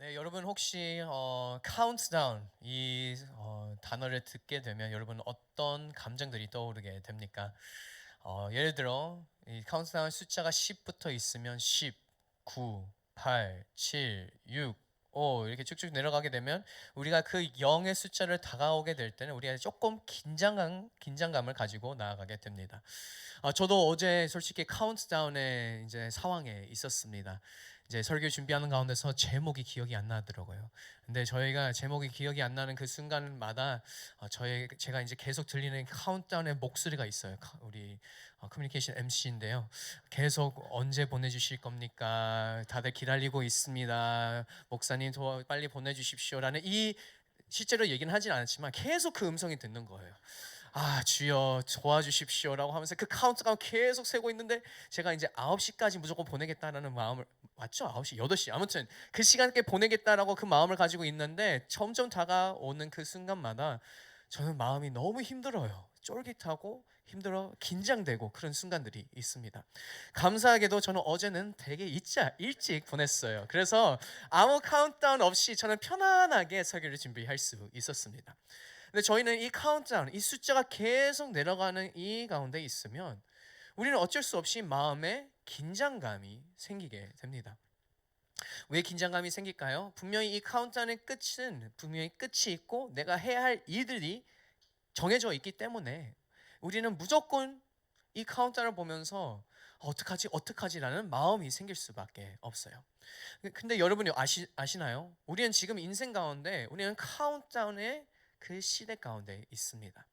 네, 여러분 혹시 카운트다운 이 단어를 듣게 되면 여러분 어떤 감정들이 떠오르게 됩니까? 예를 들어 이 카운트다운 숫자가 10부터 있으면 10, 9, 8, 7, 6, 5 이렇게 쭉쭉 내려가게 되면 우리가 그 0의 숫자를 다가오게 될 때는 우리가 조금 긴장감을 가지고 나아가게 됩니다. 저도 어제 솔직히 카운트다운의 이제 상황에 있었습니다. 이제 설교 준비하는 가운데서 제목이 기억이 안 나더라고요. 근데 저희가 제목이 기억이 안 나는 그 순간마다 제가 이제 계속 들리는 카운트다운의 목소리가 있어요. 우리 커뮤니케이션 MC인데요. 계속 언제 보내주실 겁니까? 다들 기다리고 있습니다. 목사님 빨리 보내주십시오라는 이 실제로 얘기는 하진 않았지만 계속 그 음성이 듣는 거예요. 주여 도와주십시오라고 하면서 그 카운트가 계속 세고 있는데 제가 이제 9시까지 무조건 보내겠다라는 마음을, 맞죠? 9시, 8시, 아무튼 그 시간께 보내겠다라고 그 마음을 가지고 있는데 점점 다가오는 그 순간마다 저는 마음이 너무 힘들어요. 쫄깃하고 힘들어 긴장되고 그런 순간들이 있습니다. 감사하게도 저는 어제는 되게 일찍 보냈어요. 그래서 아무 카운트다운 없이 저는 편안하게 설교를 준비할 수 있었습니다. 근데 저희는 이 카운트다운, 이 숫자가 계속 내려가는 이 가운데 있으면 우리는 어쩔 수 없이 마음에 긴장감이 생기게 됩니다. 왜 긴장감이 생길까요? 분명히 이 카운트다운의 끝은 분명히 끝이 있고 내가 해야 할 일들이 정해져 있기 때문에 우리는 무조건 이 카운트다운을 보면서 어떡하지라는 마음이 생길 수밖에 없어요. 근데 여러분이 아시나요? 우리는 지금 인생 가운데 우리는 카운트다운의 그 시대 가운데 있습니다.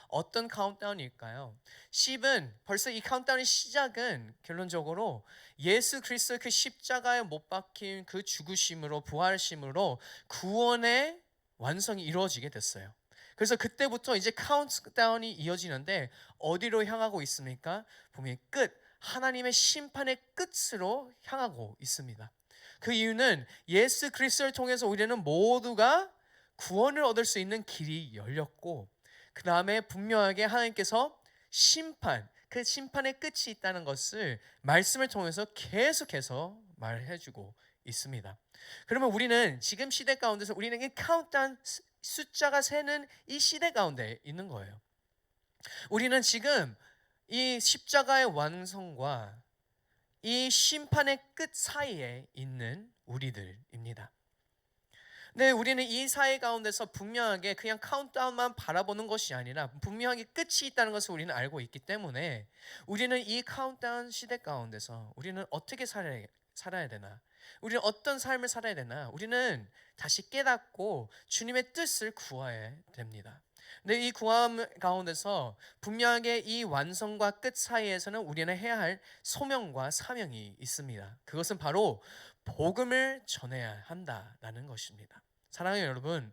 어떤 카운트다운일까요? 10은 벌써 이 카운트다운의 시작은 결론적으로 예수 그리스도의 그 십자가에 못 박힌 그 죽으심으로 부활심으로 구원의 완성이 이루어지게 됐어요. 그래서 그때부터 이제 카운트다운이 이어지는데 어디로 향하고 있습니까? 분명히 하나님의 심판의 끝으로 향하고 있습니다. 그 이유는 예수 그리스도를 통해서 우리는 모두가 구원을 얻을 수 있는 길이 열렸고 그 다음에 분명하게 하나님께서 그 심판의 끝이 있다는 것을 말씀을 통해서 계속해서 말해주고 있습니다. 그러면 우리는 지금 시대 가운데서 우리는 이 카운트다운 숫자가 세는 이 시대 가운데 있는 거예요. 우리는 지금 이 십자가의 완성과 이 심판의 끝 사이에 있는 우리들입니다. 네, 우리는 이 사회 가운데서 분명하게 그냥 카운트다운만 바라보는 것이 아니라 분명하게 끝이 있다는 것을 우리는 알고 있기 때문에 우리는 이 카운트다운 시대 가운데서 우리는 어떻게 살아야 되나? 우리는 어떤 삶을 살아야 되나? 우리는 다시 깨닫고 주님의 뜻을 구해야 됩니다. 근데 이 구함 가운데서 분명하게 이 완성과 끝 사이에서는 우리는 해야 할 소명과 사명이 있습니다. 그것은 바로 복음을 전해야 한다라는 것입니다. 사랑하는 여러분,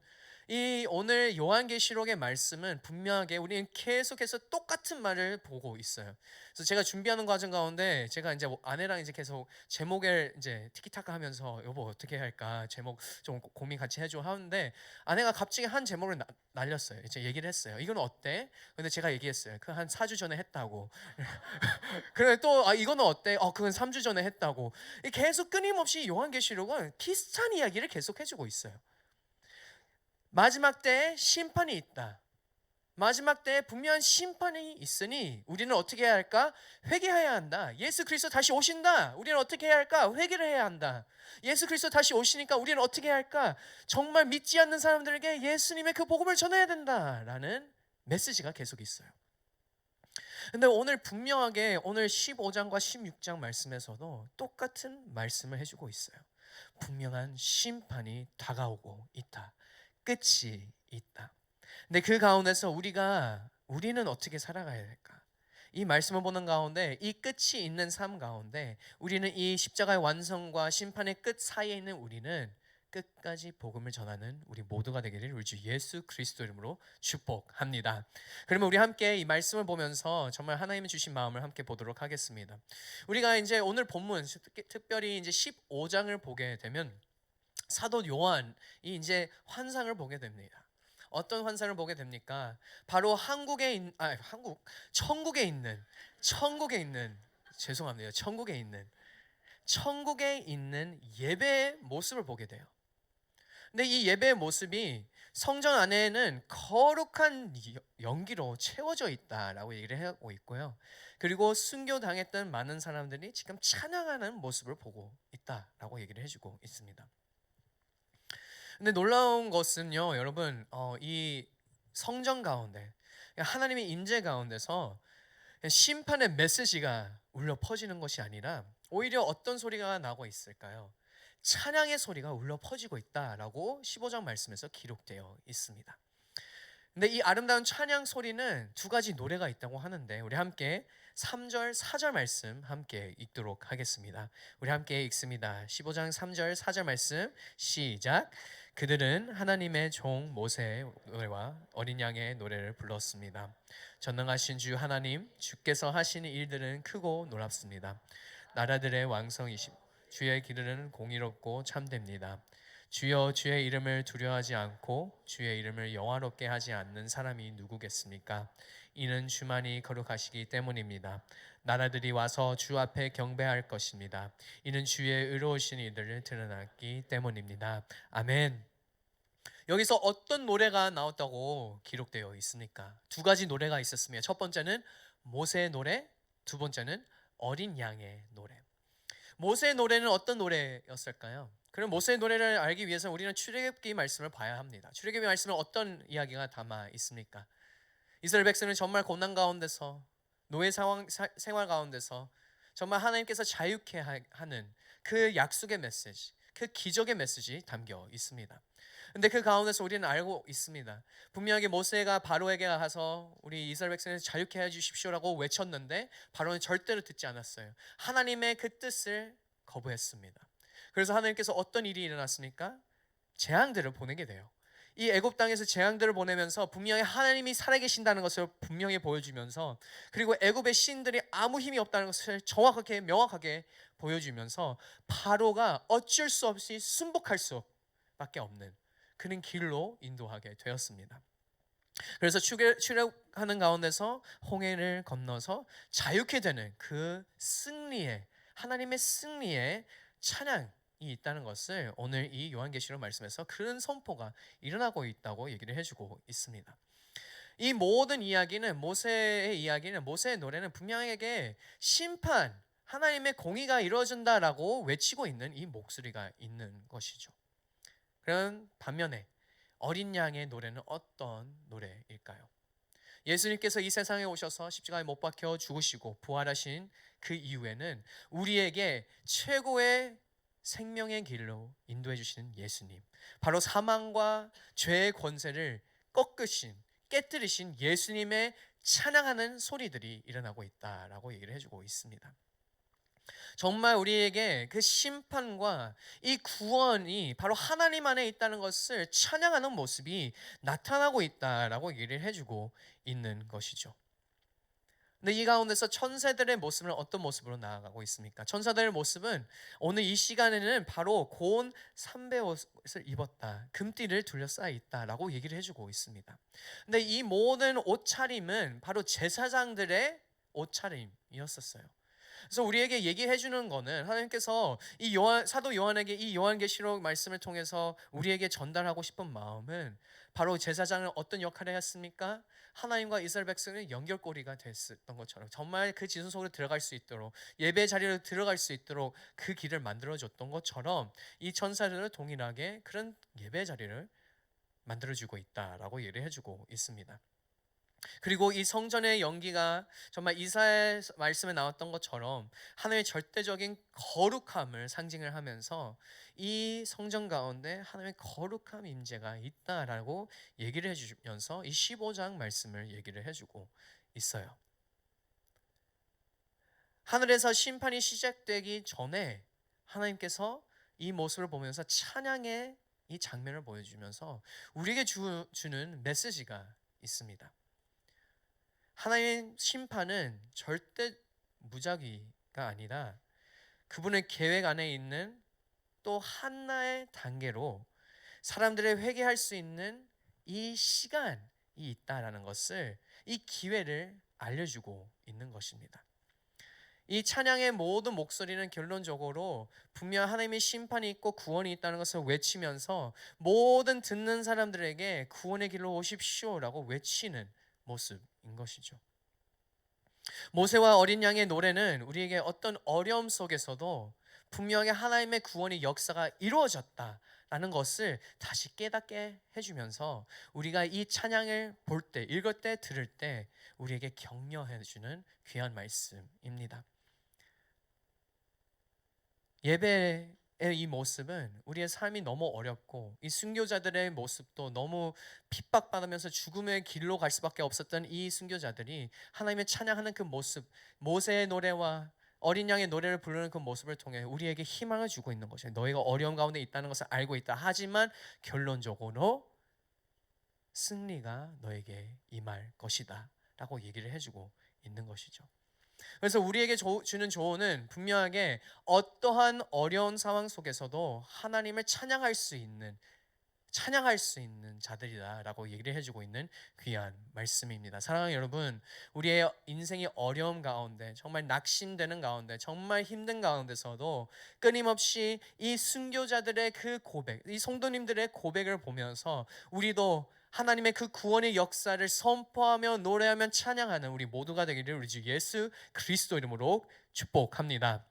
이 오늘 요한계시록의 말씀은 분명하게 우리는 계속해서 똑같은 말을 보고 있어요. 그래서 제가 준비하는 과정 가운데 제가 이제 아내랑 이제 계속 제목을 이제 티키타카 하면서 여보 어떻게 할까 제목 좀 고민 같이 해줘 하는데 아내가 갑자기 한 제목을 날렸어요. 이제 얘기를 했어요. 이건 어때? 근데 제가 얘기했어요. 그 한 4주 전에 했다고. 그래 또 이거는 어때? 그건 3주 전에 했다고. 계속 끊임없이 요한계시록은 비슷한 이야기를 계속 해주고 있어요. 마지막 때에 심판이 있다. 마지막 때에 분명한 심판이 있으니 우리는 어떻게 해야 할까? 회개해야 한다. 예수 그리스도 다시 오신다. 우리는 어떻게 해야 할까? 회개를 해야 한다. 예수 그리스도 다시 오시니까 우리는 어떻게 해야 할까? 정말 믿지 않는 사람들에게 예수님의 그 복음을 전해야 된다라는 메시지가 계속 있어요. 근데 오늘 분명하게 오늘 15장과 16장 말씀에서도 똑같은 말씀을 해주고 있어요. 분명한 심판이 다가오고 있다. 끝이 있다. 근데 그 가운데서 우리는 어떻게 살아가야 될까? 이 말씀을 보는 가운데 이 끝이 있는 삶 가운데 우리는 이 십자가의 완성과 심판의 끝 사이에 있는 우리는 끝까지 복음을 전하는 우리 모두가 되기를 우리 주 예수 그리스도 이름으로 축복합니다. 그러면 우리 함께 이 말씀을 보면서 정말 하나님이 주신 마음을 함께 보도록 하겠습니다. 우리가 이제 오늘 본문 특별히 이제 15장을 보게 되면 사도 요한이 이제 환상을 보게 됩니다. 어떤 환상을 보게 됩니까? 바로 천국에 있는 죄송합니다. 천국에 있는 예배의 모습을 보게 돼요. 근데 이 예배의 모습이 성전 안에는 거룩한 연기로 채워져 있다라고 얘기를 하고 있고요. 그리고 순교당했던 많은 사람들이 지금 찬양하는 모습을 보고 있다라고 얘기를 해주고 있습니다. 근데 놀라운 것은요, 여러분, 이 성전 가운데 하나님의 임재 가운데서 심판의 메시지가 울려 퍼지는 것이 아니라 오히려 어떤 소리가 나고 있을까요? 찬양의 소리가 울려 퍼지고 있다라고 15장 말씀에서 기록되어 있습니다. 근데 이 아름다운 찬양 소리는 두 가지 노래가 있다고 하는데 우리 함께 3절, 4절 말씀 함께 읽도록 하겠습니다. 우리 함께 읽습니다. 15장 3절, 4절 말씀 시작. 그들은 하나님의 종 모세의 노래와 어린 양의 노래를 불렀습니다. 전능하신 주 하나님, 주께서 하시는 일들은 크고 놀랍습니다. 나라들의 왕성이심, 주의 길은 공의롭고 참됩니다. 주여, 주의 이름을 두려워하지 않고 주의 이름을 영화롭게 하지 않는 사람이 누구겠습니까? 이는 주만이 거룩하시기 때문입니다. 나라들이 와서 주 앞에 경배할 것입니다. 이는 주의 의로우신 이들을 드러났기 때문입니다. 아멘. 여기서 어떤 노래가 나왔다고 기록되어 있습니까? 두 가지 노래가 있었으며 첫 번째는 모세의 노래, 두 번째는 어린 양의 노래. 모세의 노래는 어떤 노래였을까요? 그럼 모세의 노래를 알기 위해서 우리는 출애굽기 말씀을 봐야 합니다. 출애굽기 말씀은 어떤 이야기가 담아 있습니까? 이스라엘 백성은 정말 고난 가운데서 노예 생활 가운데서 정말 하나님께서 자유케 하는 그 약속의 메시지, 그 기적의 메시지 담겨 있습니다. 근데 그 가운데서 우리는 알고 있습니다. 분명하게 모세가 바로에게 가서 우리 이스라엘 백성을 자유케 해 주십시오라고 외쳤는데 바로는 절대로 듣지 않았어요. 하나님의 그 뜻을 거부했습니다. 그래서 하나님께서 어떤 일이 일어났습니까? 재앙들을 보내게 돼요. 이 애굽 땅에서 재앙들을 보내면서 분명히 하나님이 살아계신다는 것을 분명히 보여주면서 그리고 애굽의 신들이 아무 힘이 없다는 것을 정확하게 명확하게 보여주면서 바로가 어쩔 수 없이 순복할 수밖에 없는 그런 길로 인도하게 되었습니다. 그래서 출애굽하는 가운데서 홍해를 건너서 자유케 되는 그 승리의 하나님의 승리의 찬양이 있다는 것을 오늘 이 요한계시록 말씀에서 그런 선포가 일어나고 있다고 얘기를 해주고 있습니다. 이 모든 이야기는 모세의 노래는 분명하게 심판 하나님의 공의가 이루어진다라고 외치고 있는 이 목소리가 있는 것이죠. 그런 반면에 어린 양의 노래는 어떤 노래일까요? 예수님께서 이 세상에 오셔서 십자가에 못 박혀 죽으시고 부활하신 그 이후에는 우리에게 최고의 생명의 길로 인도해 주시는 예수님, 바로 사망과 죄의 권세를 꺾으신 깨뜨리신 예수님의 찬양하는 소리들이 일어나고 있다라고 얘기를 해주고 있습니다. 정말 우리에게 그 심판과 이 구원이 바로 하나님 안에 있다는 것을 찬양하는 모습이 나타나고 있다라고 얘기를 해주고 있는 것이죠. 근데 이 가운데서 천사들의 모습은 어떤 모습으로 나아가고 있습니까? 천사들의 모습은 오늘 이 시간에는 바로 고운 삼배옷을 입었다, 금띠를 둘러싸여 있다라고 얘기를 해주고 있습니다. 근데 이 모든 옷차림은 바로 제사장들의 옷차림이었었어요. 그래서 우리에게 얘기해 주는 거는 하나님께서 이 사도 요한에게 이 요한계시록 말씀을 통해서 우리에게 전달하고 싶은 마음은 바로 제사장은 어떤 역할을 했습니까? 하나님과 이스라엘 백성의 연결고리가 됐었던 것처럼 정말 그 지성 속으로 들어갈 수 있도록 예배 자리로 들어갈 수 있도록 그 길을 만들어 줬던 것처럼 이 천사들을 동일하게 그런 예배 자리를 만들어 주고 있다라고 얘기를 해주고 있습니다. 그리고 이 성전의 연기가 정말 이사야 말씀에 나왔던 것처럼 하나님의 절대적인 거룩함을 상징을 하면서 이 성전 가운데 하나님의 거룩함 임재가 있다라고 얘기를 해주면서 이 15장 말씀을 얘기를 해주고 있어요. 하늘에서 심판이 시작되기 전에 하나님께서 이 모습을 보면서 찬양의 이 장면을 보여주면서 우리에게 주는 메시지가 있습니다. 하나님의 심판은 절대 무작위가 아니라 그분의 계획 안에 있는 또 하나의 단계로 사람들의 회개할 수 있는 이 시간이 있다라는 것을 이 기회를 알려주고 있는 것입니다. 이 찬양의 모든 목소리는 결론적으로 분명 하나님의 심판이 있고 구원이 있다는 것을 외치면서 모든 듣는 사람들에게 구원의 길로 오십시오라고 외치는 모습인 것이죠. 모세와 어린 양의 노래는 우리에게 어떤 어려움 속에서도 분명히 하나님의 구원의 역사가 이루어졌다라는 것을 다시 깨닫게 해주면서 우리가 이 찬양을 볼 때, 읽을 때, 들을 때 우리에게 격려해주는 귀한 말씀입니다. 예배의 이 모습은 우리의 삶이 너무 어렵고 이 순교자들의 모습도 너무 핍박받으면서 죽음의 길로 갈 수밖에 없었던 이 순교자들이 하나님의 찬양하는 그 모습, 모세의 노래와 어린 양의 노래를 부르는 그 모습을 통해 우리에게 희망을 주고 있는 것이에요. 너희가 어려움 가운데 있다는 것을 알고 있다. 하지만 결론적으로 승리가 너에게 임할 것이다 라고 얘기를 해주고 있는 것이죠. 그래서 우리에게 주는 조언은 분명하게 어떠한 어려운 상황 속에서도 하나님을 찬양할 수 있는 자들이다라고 얘기를 해주고 있는 귀한 말씀입니다. 사랑하는 여러분, 우리의 인생이 어려움 가운데, 정말 낙심되는 가운데, 정말 힘든 가운데서도 끊임없이 이 순교자들의 그 고백, 이 성도님들의 고백을 보면서 우리도 하나님의 그 구원의 역사를 선포하며 노래하며 찬양하는 우리 모두가 되기를 우리 주 예수 그리스도 이름으로 축복합니다.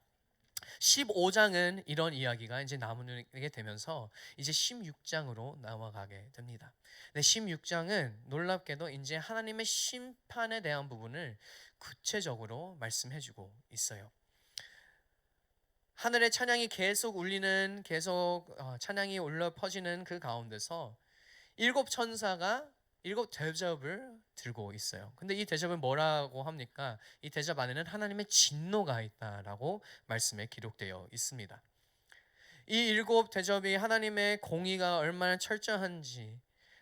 15장은 이런 이야기가 이제 나누게 되면서 이제 16장으로 넘어가게 됩니다. 근데 16장은 놀랍게도 이제 하나님의 심판에 대한 부분을 구체적으로 말씀해주고 있어요. 하늘의 찬양이 계속 울리는, 찬양이 울려 퍼지는 그 가운데서 일곱 천사가 일곱 대접을 들고 있어요. 근데 이 대접은 뭐라고 합니까? 이 대접 안에는 하나님의 진노가 있다라고 말씀에 기록되어 있습니다. 이 일곱 대접이 하나님의 공의가 얼마나 철저한지,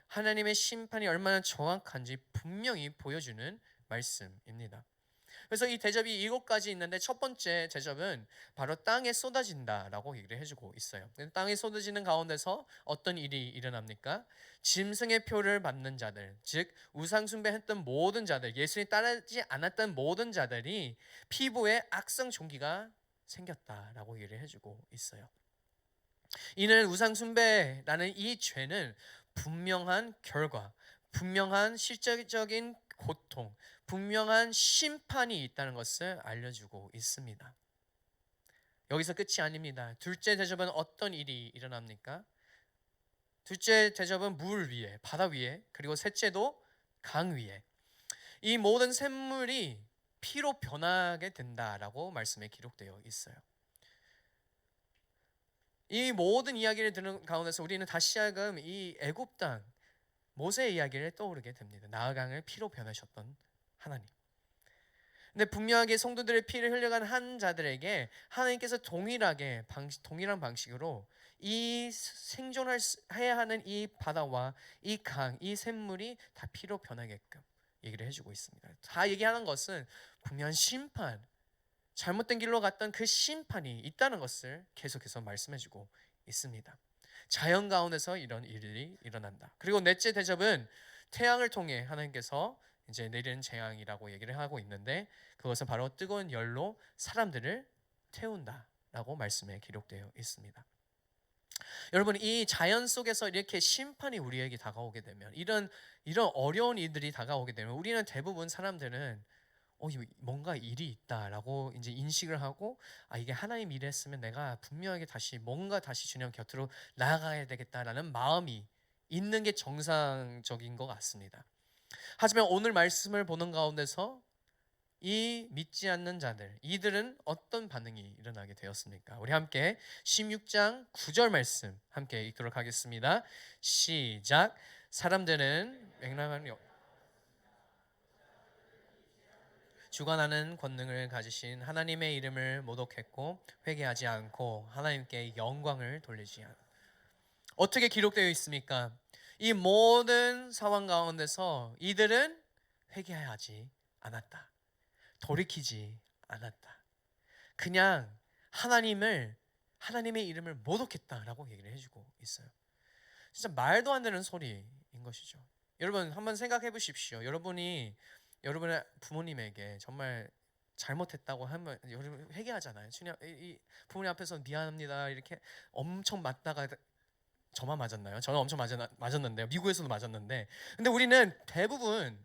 하나님의 심판이 얼마나 정확한지 분명히 보여주는 말씀입니다. 그래서 이 대접이 일곱 가지 있는데 첫 번째 대접은 바로 땅에 쏟아진다라고 얘기를 해주고 있어요. 땅에 쏟아지는 가운데서 어떤 일이 일어납니까? 짐승의 표를 받는 자들, 즉 우상 숭배했던 모든 자들, 예수님 따르지 않았던 모든 자들이 피부에 악성 종기가 생겼다라고 얘기를 해주고 있어요. 이는 우상 숭배라는 이 죄는 분명한 결과, 분명한 실질적인 고통, 분명한 심판이 있다는 것을 알려주고 있습니다. 여기서 끝이 아닙니다. 둘째 대접은 어떤 일이 일어납니까? 둘째 대접은 물 위에, 바다 위에, 그리고 셋째도 강 위에. 이 모든 샘물이 피로 변하게 된다라고 말씀에 기록되어 있어요. 이 모든 이야기를 듣는 가운데서 우리는 다시금 이 애굽 땅 모세의 이야기를 떠오르게 됩니다. 나아강을 피로 변하셨던 하나님. 근데 분명하게 성도들의 피를 흘려간 한 자들에게 하나님께서 동일한 방식으로 이 생존해야 하는 이 바다와 이 강, 이 샘물이 다 피로 변하게끔 얘기를 해주고 있습니다. 다 얘기하는 것은 분명한 심판, 잘못된 길로 갔던 그 심판이 있다는 것을 계속해서 말씀해주고 있습니다. 자연 가운데서 이런 일이 일어난다. 그리고 넷째 대접은 태양을 통해 하나님께서 이제 내리는 재앙이라고 얘기를 하고 있는데 그것은 바로 뜨거운 열로 사람들을 태운다라고 말씀에 기록되어 있습니다. 여러분, 이 자연 속에서 이렇게 심판이 우리에게 다가오게 되면 이런 어려운 일들이 다가오게 되면 우리는 대부분 사람들은 뭔가 일이 있다라고 이제 인식을 하고 이게 하나님 일을 했으면 내가 분명하게 다시 주님 곁으로 나아가야 되겠다라는 마음이 있는 게 정상적인 것 같습니다. 하지만 오늘 말씀을 보는 가운데서 이 믿지 않는 자들, 이들은 어떤 반응이 일어나게 되었습니까? 우리 함께 16장 9절 말씀 함께 읽도록 하겠습니다. 시작. 사람들은 맹랑한 주관하는 권능을 가지신 하나님의 이름을 모독했고 회개하지 않고 하나님께 영광을 돌리지 않. 어떻게 기록되어 있습니까? 이 모든 상황 가운데서 이들은 회개하지 않았다. 돌이키지 않았다. 그냥 하나님의 이름을 모독했다라고 얘기를 해주고 있어요. 진짜 말도 안 되는 소리인 것이죠. 여러분 한번 생각해 보십시오. 여러분의 부모님에게 정말 잘못했다고 하면 여러분 회개하잖아요. 주님, 이 부모님 앞에서 미안합니다 이렇게 엄청 맞다가 저만 맞았나요? 저는 엄청 맞았는데요. 미국에서도 맞았는데. 근데 우리는 대부분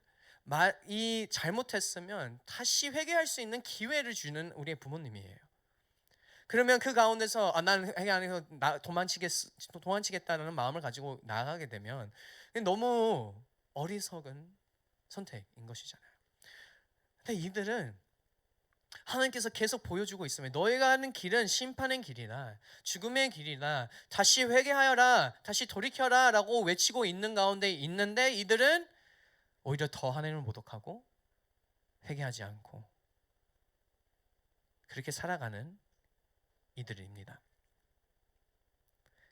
이 잘못했으면 다시 회개할 수 있는 기회를 주는 우리의 부모님이에요. 그러면 그 가운데서 난 회개 안 해서 도망치겠다는 마음을 가지고 나가게 되면 너무 어리석은 선택인 것이잖아요. 근데 이들은 하나님께서 계속 보여주고 있으면 너희가 하는 길은 심판의 길이나 죽음의 길이나 다시 회개하여라 다시 돌이켜라 라고 외치고 있는 가운데 있는데 이들은 오히려 더 하나님을 모독하고 회개하지 않고 그렇게 살아가는 이들입니다.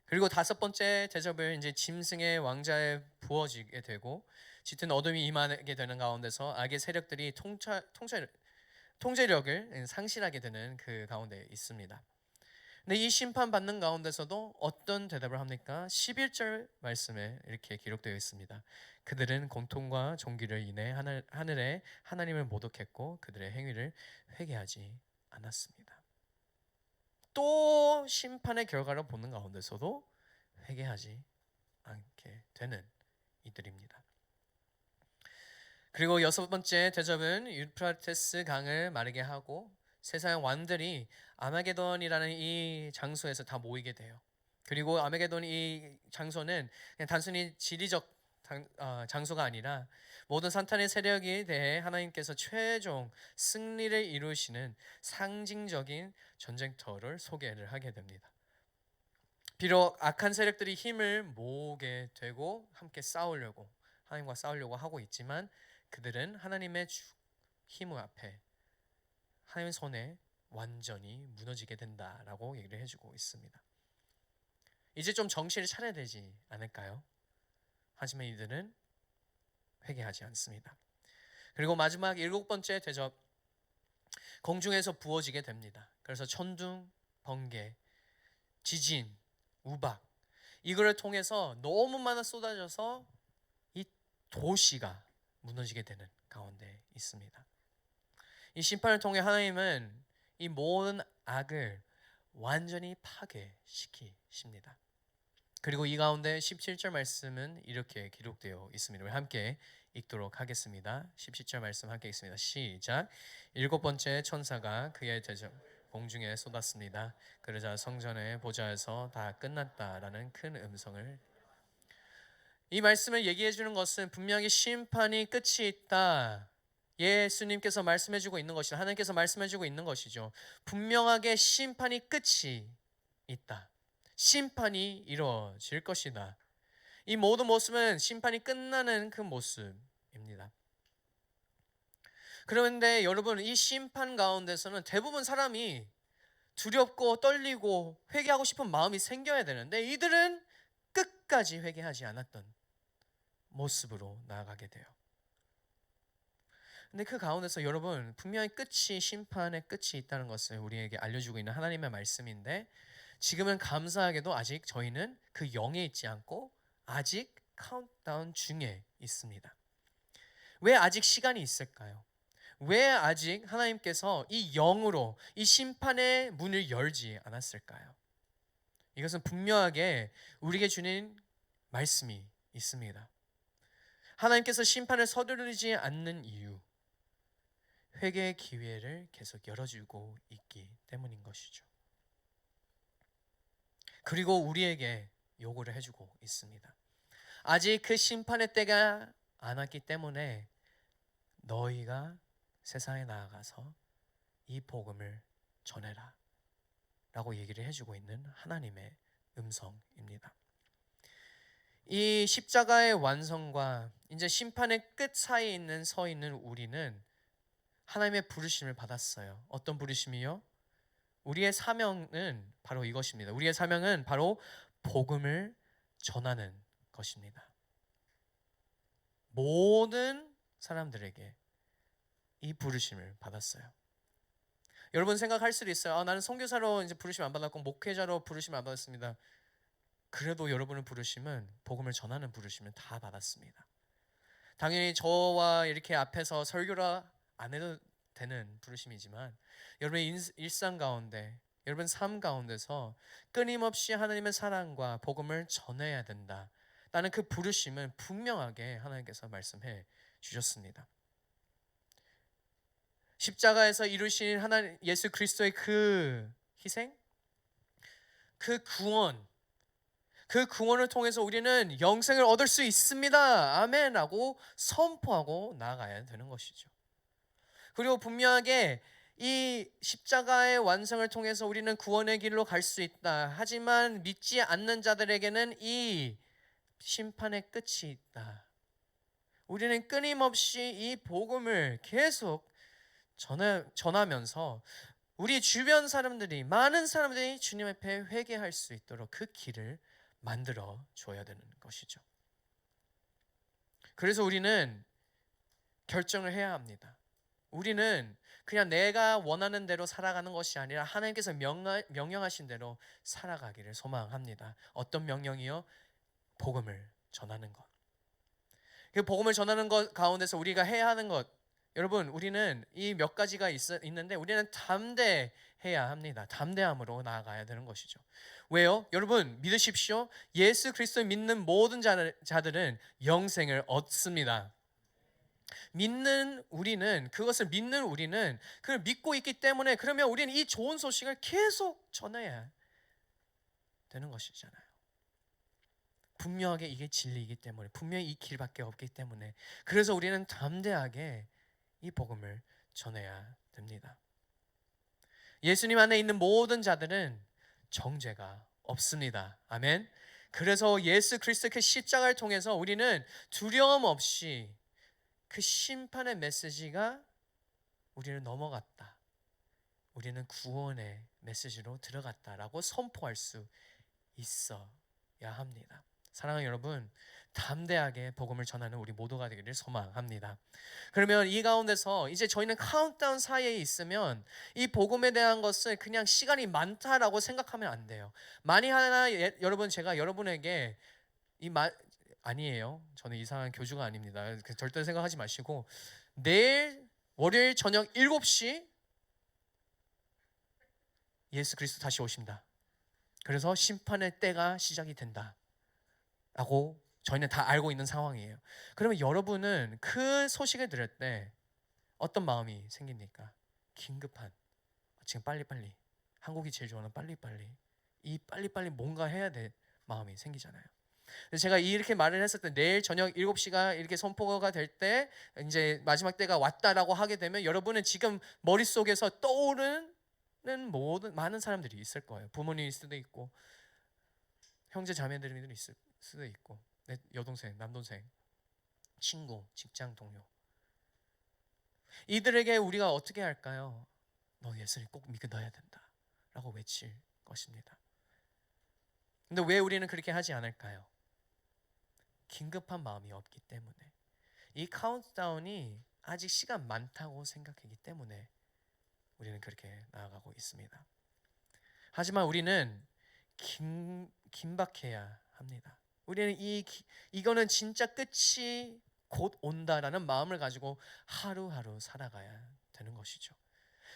그리고 다섯 번째 대접을 이제 짐승의 왕자에 부어지게 되고 짙은 어둠이 임하게 되는 가운데서 악의 세력들이 통제력을 상실하게 되는 그 가운데 있습니다. 근데 이 심판 받는 가운데서도 어떤 대답을 합니까? 11절 말씀에 이렇게 기록되어 있습니다. 그들은 공통과 종기를 인해 하늘에 하나님을 모독했고 그들의 행위를 회개하지 않았습니다. 또 심판의 결과를 보는 가운데서도 회개하지 않게 되는 이들입니다. 그리고 여섯 번째 대접은 유프라테스 강을 마르게 하고 세상 왕들이 아마게돈이라는 이 장소에서 다 모이게 돼요. 그리고 아마게돈 이 장소는 그냥 단순히 지리적 장소가 아니라 모든 사탄의 세력에 대해 하나님께서 최종 승리를 이루시는 상징적인 전쟁터를 소개를 하게 됩니다. 비록 악한 세력들이 힘을 모으게 되고 함께 싸우려고 하나님과 싸우려고 하고 있지만 그들은 하나님의 힘 앞에 하나님의 손에 완전히 무너지게 된다라고 얘기를 해주고 있습니다. 이제 좀 정신을 차려야 되지 않을까요? 하지만 이들은 회개하지 않습니다. 그리고 마지막 일곱 번째 대접, 공중에서 부어지게 됩니다. 그래서 천둥, 번개, 지진, 우박 이거를 통해서 너무 많아 쏟아져서 이 도시가 무너지게 되는 가운데 있습니다. 이 심판을 통해 하나님은 이 모든 악을 완전히 파괴시키십니다. 그리고 이 가운데 17절 말씀은 이렇게 기록되어 있습니다. 우리 함께 읽도록 하겠습니다. 17절 말씀 함께 읽습니다. 시작. 일곱 번째 천사가 그의 대접 공중에 쏟았습니다. 그러자 성전의 보좌에서 다 끝났다라는 큰 음성을 이 말씀을 얘기해 주는 것은 분명히 심판이 끝이 있다. 예수님께서 말씀해 주고 있는 것이죠. 하나님께서 말씀해 주고 있는 것이죠. 분명하게 심판이 끝이 있다. 심판이 이루어질 것이다. 이 모든 모습은 심판이 끝나는 그 모습입니다. 그런데 여러분 이 심판 가운데서는 대부분 사람이 두렵고 떨리고 회개하고 싶은 마음이 생겨야 되는데 이들은 끝까지 회개하지 않았던 모습으로 나아가게 돼요. 근데 그 가운데서 여러분 분명히 심판의 끝이 있다는 것을 우리에게 알려주고 있는 하나님의 말씀인데 지금은 감사하게도 아직 저희는 그 영에 있지 않고 아직 카운트다운 중에 있습니다. 왜 아직 시간이 있을까요? 왜 아직 하나님께서 이 영으로 이 심판의 문을 열지 않았을까요? 이것은 분명하게 우리에게 주는 말씀이 있습니다. 하나님께서 심판을 서두르지 않는 이유, 회개의 기회를 계속 열어주고 있기 때문인 것이죠. 그리고 우리에게 요구를 해주고 있습니다. 아직 그 심판의 때가 안 왔기 때문에 너희가 세상에 나아가서 이 복음을 전해라 라고 얘기를 해주고 있는 하나님의 음성입니다. 이 십자가의 완성과 이제 심판의 끝 사이에 서 있는 우리는 하나님의 부르심을 받았어요. 어떤 부르심이요? 우리의 사명은 바로 이것입니다. 우리의 사명은 바로 복음을 전하는 것입니다. 모든 사람들에게 이 부르심을 받았어요. 여러분 생각할 수도 있어요. 나는 선교사로 이제 부르심 안 받았고 목회자로 부르심 안 받았습니다. 그래도 여러분의 부르심은 복음을 전하는 부르심을 다 받았습니다. 당연히 저와 이렇게 앞에서 설교를 안 해도 되는 부르심이지만 여러분의 일상 가운데, 여러분 삶 가운데서 끊임없이 하나님의 사랑과 복음을 전해야 된다. 나는 그 부르심은 분명하게 하나님께서 말씀해 주셨습니다. 십자가에서 이루신 하나님 예수 그리스도의 그 희생, 그 구원, 그 구원을 통해서 우리는 영생을 얻을 수 있습니다. 아멘라고 선포하고 나아가야 되는 것이죠. 그리고 분명하게 이 십자가의 완성을 통해서 우리는 구원의 길로 갈 수 있다. 하지만 믿지 않는 자들에게는 이 심판의 끝이 있다. 우리는 끊임없이 이 복음을 계속 전하면서 우리 주변 사람들이, 많은 사람들이 주님 앞에 회개할 수 있도록 그 길을 만들어 줘야 되는 것이죠. 그래서 우리는 결정을 해야 합니다. 우리는 그냥 내가 원하는 대로 살아가는 것이 아니라 하나님께서 명령하신 대로 살아가기를 소망합니다. 어떤 명령이요? 복음을 전하는 것. 그 복음을 전하는 것 가운데서 우리가 해야 하는 것, 여러분, 우리는 이 몇 가지가 있는데 우리는 담대해야 합니다. 담대함으로 나아가야 되는 것이죠. 왜요? 여러분 믿으십시오. 예수 그리스도 믿는 모든 자들은 영생을 얻습니다. 그것을 믿는 우리는 그걸 믿고 있기 때문에, 그러면 우리는 이 좋은 소식을 계속 전해야 되는 것이잖아요. 분명하게 이게 진리이기 때문에, 분명히 이 길밖에 없기 때문에, 그래서 우리는 담대하게 이 복음을 전해야 됩니다. 예수님 안에 있는 모든 자들은 정죄가 없습니다. 아멘. 그래서 예수 그리스도의 그 십자가를 통해서 우리는 두려움 없이 그 심판의 메시지가 우리를 넘어갔다, 우리는 구원의 메시지로 들어갔다라고 선포할 수 있어야 합니다. 사랑하는 여러분, 담대하게 복음을 전하는 우리 모두가 되기를 소망합니다. 그러면 이 가운데서 이제 저희는 카운트다운 사이에 있으면 이 복음에 대한 것을 그냥 시간이 많다라고 생각하면 안 돼요. 만일 하나 여러분, 제가 여러분에게 아니에요. 저는 이상한 교주가 아닙니다. 절대 생각하지 마시고, 내일 월요일 저녁 7시 예수 그리스도 다시 오십니다. 그래서 심판의 때가 시작이 된다 라고 저희는 다 알고 있는 상황이에요. 그러면 여러분은 그 소식을 들을 때 어떤 마음이 생깁니까? 긴급한, 지금 빨리빨리, 한국이 제일 좋아하는 빨리빨리, 이 빨리빨리 뭔가 해야 될 마음이 생기잖아요. 제가 이렇게 말을 했을 때, 내일 저녁 7시가 이렇게 선포가 될 때 이제 마지막 때가 왔다라고 하게 되면 여러분은 지금 머릿속에서 떠오르는 모든 많은 사람들이 있을 거예요. 부모님일 수도 있고, 형제 자매들이 있을 수도 있고, 내 여동생, 남동생, 친구, 직장 동료, 이들에게 우리가 어떻게 할까요? 너 예수를 꼭 믿어야 된다 라고 외칠 것입니다. 근데 왜 우리는 그렇게 하지 않을까요? 긴급한 마음이 없기 때문에, 이 카운트다운이 아직 시간 많다고 생각하기 때문에 우리는 그렇게 나아가고 있습니다. 하지만 우리는 긴박해야 합니다. 우리는 이거는 진짜 끝이 곧 온다라는 마음을 가지고 하루하루 살아가야 되는 것이죠.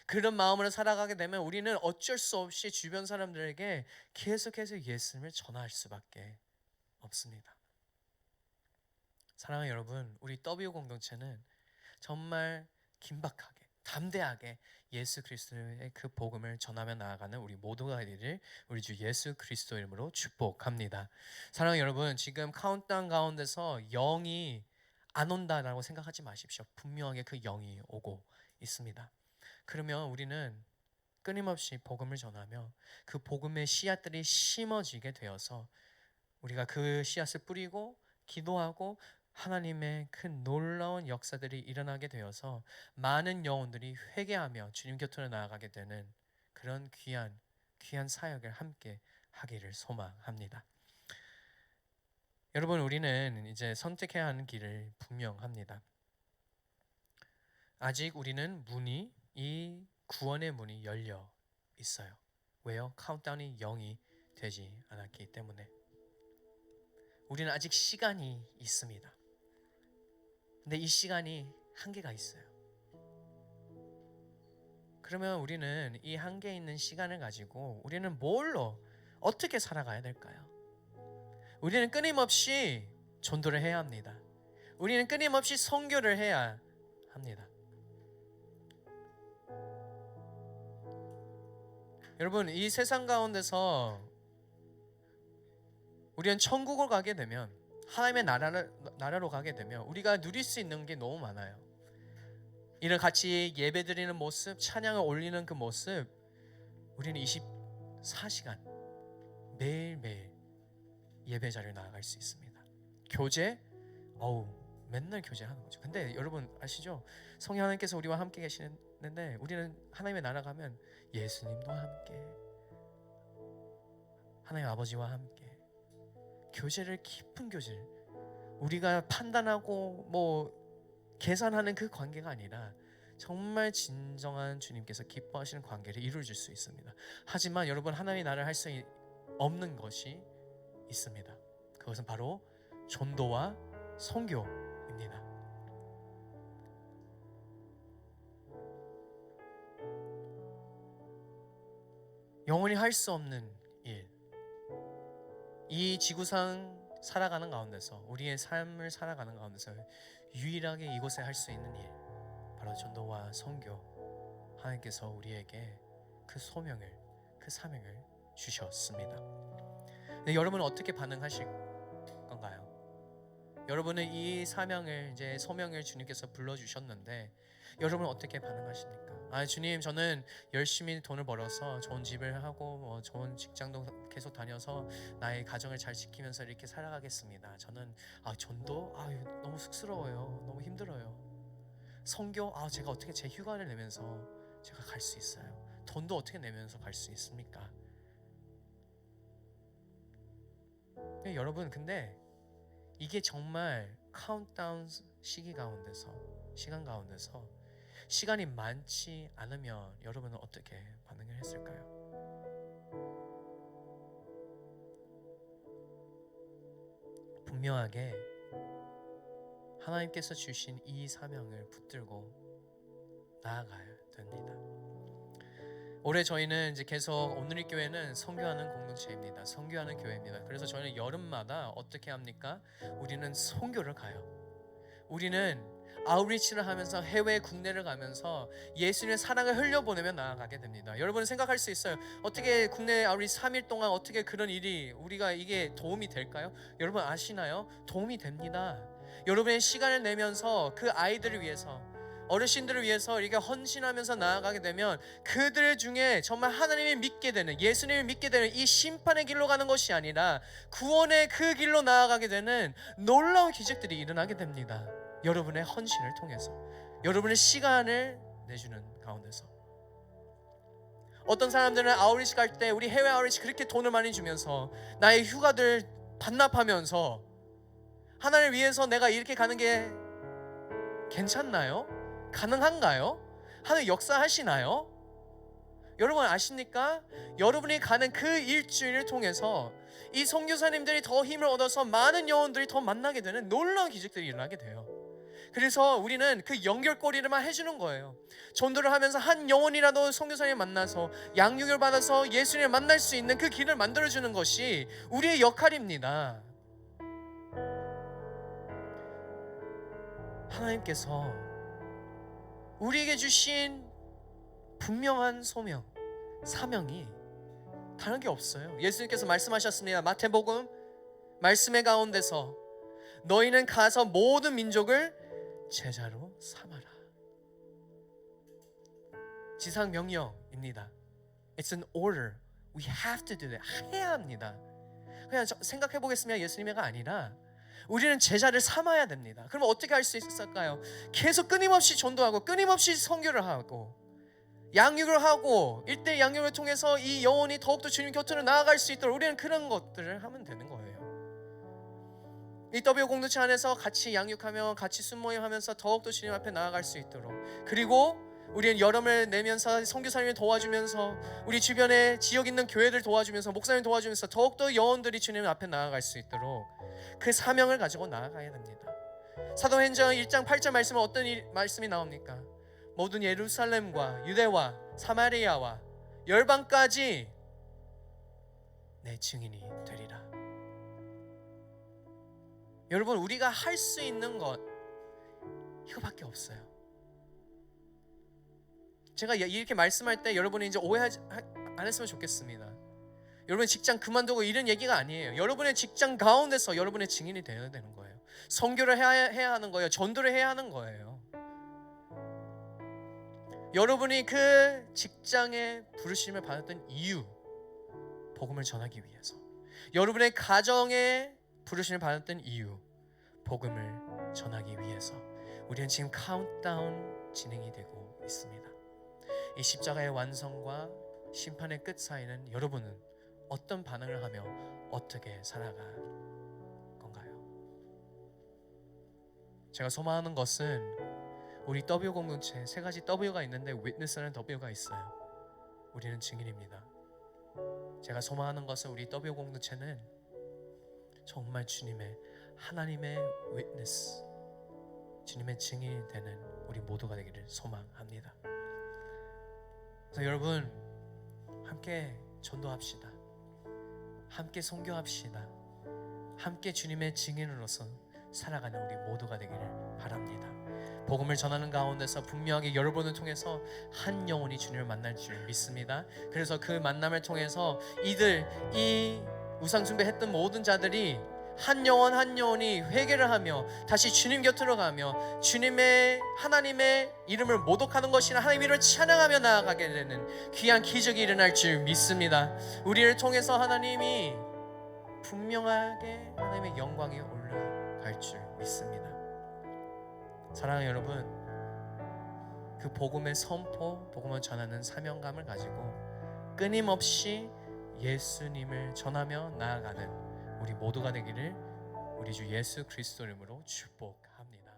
그런 마음으로 살아가게 되면 우리는 어쩔 수 없이 주변 사람들에게 계속해서 예수님을 전할 수밖에 없습니다. 사랑하는 여러분, 우리 W 공동체는 정말 긴박하게, 담대하게 예수 그리스도의 그 복음을 전하며 나아가는 우리 모두가 되기를 우리 주 예수 그리스도 이름으로 축복합니다. 사랑하는 여러분, 지금 카운트다운 가운데서 영이 안 온다라고 생각하지 마십시오. 분명하게 그 영이 오고 있습니다. 그러면 우리는 끊임없이 복음을 전하며 그 복음의 씨앗들이 심어지게 되어서 우리가 그 씨앗을 뿌리고 기도하고 하나님의 그 놀라운 역사들이 일어나게 되어서 많은 영혼들이 회개하며 주님 곁으로 나아가게 되는 그런 귀한 사역을 함께 하기를 소망합니다. 여러분, 우리는 이제 선택해야 하는 길을 분명합니다. 아직 우리는 이 구원의 문이 열려 있어요. 왜요? 카운트다운이 0이 되지 않았기 때문에. 우리는 아직 시간이 있습니다. 근데 이 시간이 한계가 있어요. 그러면 우리는 이 한계 있는 시간을 가지고 우리는 뭘로 어떻게 살아가야 될까요? 우리는 끊임없이 전도를 해야 합니다. 우리는 끊임없이 선교를 해야 합니다. 여러분, 이 세상 가운데서 우리는 천국을 가게 되면, 하나님의 나라로 가게 되면 우리가 누릴 수 있는 게 너무 많아요. 이런 같이 예배드리는 모습, 찬양을 올리는 그 모습, 우리는 24시간 매일매일 예배 자리에 나아갈 수 있습니다. 교제, 맨날 교제하는 거죠. 근데 여러분 아시죠? 성령 하나님께서 우리와 함께 계시는데, 우리는 하나님의 나라 가면 예수님과 함께, 하나님 아버지와 함께 교제를, 깊은 교제를, 우리가 판단하고 계산하는 그 관계가 아니라 정말 진정한 주님께서 기뻐하시는 관계를 이루어질 수 있습니다. 하지만 여러분, 하나님의 나라를 할 수 없는 것이 있습니다. 그것은 바로 전도와 선교입니다. 영원히 할 수 없는 일, 이 지구상 살아가는 가운데서, 우리의 삶을 살아가는 가운데서 유일하게 이곳에 할 수 있는 일, 바로 전도와 선교. 하나님께서 우리에게 그 소명을, 그 사명을 주셨습니다. 근데 여러분은 어떻게 반응하실 건가요? 여러분은 이 사명을, 이제 소명을 주님께서 불러주셨는데 여러분은 어떻게 반응하십니까? 주님, 저는 열심히 돈을 벌어서 좋은 집을 하고 좋은 직장도 계속 다녀서 나의 가정을 잘 지키면서 이렇게 살아가겠습니다. 저는 전도 너무 쑥스러워요. 너무 힘들어요. 선교, 제가 어떻게 제 휴가를 내면서 제가 갈 수 있어요? 돈도 어떻게 내면서 갈 수 있습니까? 여러분, 근데 이게 정말 카운트다운 시간 가운데서 시간이 많지 않으면 여러분은 어떻게 반응을 했을까요? 분명하게 하나님께서 주신 이 사명을 붙들고 나아가야 됩니다. 올해 저희는 이제 계속 오늘의 교회는 선교하는 공동체입니다. 선교하는 교회입니다. 그래서 저희는 여름마다 어떻게 합니까? 우리는 선교를 가요. 우리는 아웃리치를 하면서 해외 국내를 가면서 예수님의 사랑을 흘려보내며 나아가게 됩니다. 여러분은 생각할 수 있어요. 어떻게 국내 아웃리치 3일 동안 어떻게 그런 일이, 우리가 이게 도움이 될까요? 여러분 아시나요? 도움이 됩니다. 여러분의 시간을 내면서 그 아이들을 위해서, 어르신들을 위해서 이렇게 헌신하면서 나아가게 되면 그들 중에 정말 하나님을 믿게 되는, 예수님을 믿게 되는, 이 심판의 길로 가는 것이 아니라 구원의 그 길로 나아가게 되는 놀라운 기적들이 일어나게 됩니다. 여러분의 헌신을 통해서, 여러분의 시간을 내주는 가운데서. 어떤 사람들은 아웃리치 갈 때, 우리 해외 아웃리치 그렇게 돈을 많이 주면서 나의 휴가들 반납하면서 하나님을 위해서 내가 이렇게 가는 게 괜찮나요? 가능한가요? 하나님 역사하시나요? 여러분 아십니까? 여러분이 가는 그 일주일을 통해서 이 선교사님들이 더 힘을 얻어서 많은 영혼들이 더 만나게 되는 놀라운 기적들이 일어나게 돼요. 그래서 우리는 그 연결고리를만 해주는 거예요. 전도를 하면서 한 영혼이라도 선교사님 만나서 양육을 받아서 예수님을 만날 수 있는 그 길을 만들어주는 것이 우리의 역할입니다. 하나님께서 우리에게 주신 분명한 소명, 사명이 다른 게 없어요. 예수님께서 말씀하셨습니다. 마태복음 말씀의 가운데서 너희는 가서 모든 민족을 제자로 삼아라. 지상 명령입니다. It's an order. We have to do that. 해야 합니다. 그냥 생각해 보겠습니다. 예수님이가 아니라 우리는 제자를 삼아야 됩니다. 그럼 어떻게 할 수 있을까요? 계속 끊임없이 전도하고 끊임없이 선교를 하고 양육을 하고 1대1 양육을 통해서 이 영혼이 더욱더 주님 곁으로 나아갈 수 있도록 우리는 그런 것들을 하면 되는 거예요. 이 W 공동체 안에서 같이 양육하며 같이 순모임하면서 더욱더 주님 앞에 나아갈 수 있도록, 그리고 우리는 여름을 내면서 선교사님을 도와주면서 우리 주변에 지역 있는 교회들 도와주면서 목사님 도와주면서 더욱더 영혼들이 주님 앞에 나아갈 수 있도록 그 사명을 가지고 나아가야 됩니다. 사도행전 1장 8절 말씀은 어떤 말씀이 나옵니까? 모든 예루살렘과 유대와 사마리아와 열방까지 내 증인이 되리라. 여러분, 우리가 할 수 있는 것 이거밖에 없어요. 제가 이렇게 말씀할 때 여러분이 이제 오해하지 안 했으면 좋겠습니다. 여러분 직장 그만두고 이런 얘기가 아니에요. 여러분의 직장 가운데서 여러분의 증인이 되어야 되는 거예요. 선교를 해야 하는 거예요. 전도를 해야 하는 거예요. 여러분이 그 직장에 부르심을 받았던 이유, 복음을 전하기 위해서. 여러분의 가정에 부르심을 받았던 이유, 복음을 전하기 위해서. 우리는 지금 카운트다운 진행이 되고 있습니다. 이 십자가의 완성과 심판의 끝 사이는 여러분은 어떤 반응을 하며 어떻게 살아갈 건가요? 제가 소망하는 것은 우리 W 공동체 세 가지 W가 있는데 Witness라는 W가 있어요. 우리는 증인입니다. 제가 소망하는 것은 우리 W 공동체는 정말 주님의 하나님의 Witness, 주님의 증인이 되는 우리 모두가 되기를 소망합니다. 그래서 여러분 함께 전도합시다. 함께 선교합시다. 함께 주님의 증인으로서 살아가는 우리 모두가 되기를 바랍니다. 복음을 전하는 가운데서 분명하게 여러분을 통해서 한 영혼이 주님을 만날 줄 믿습니다. 그래서 그 만남을 통해서 이 우상 숭배했던 모든 자들이 한 영혼 한 영혼이 회개를 하며 다시 주님 곁으로 가며 주님의 하나님의 이름을 모독하는 것이나 하나님의 이름을 찬양하며 나아가게 되는 귀한 기적이 일어날 줄 믿습니다. 우리를 통해서 하나님이 분명하게 하나님의 영광이 올라갈 줄 믿습니다. 사랑하는 여러분, 그 복음의 선포, 복음을 전하는 사명감을 가지고 끊임없이 예수님을 전하며 나아가는 우리 모두가 되기를 우리 주 예수 그리스도 이름으로 축복합니다.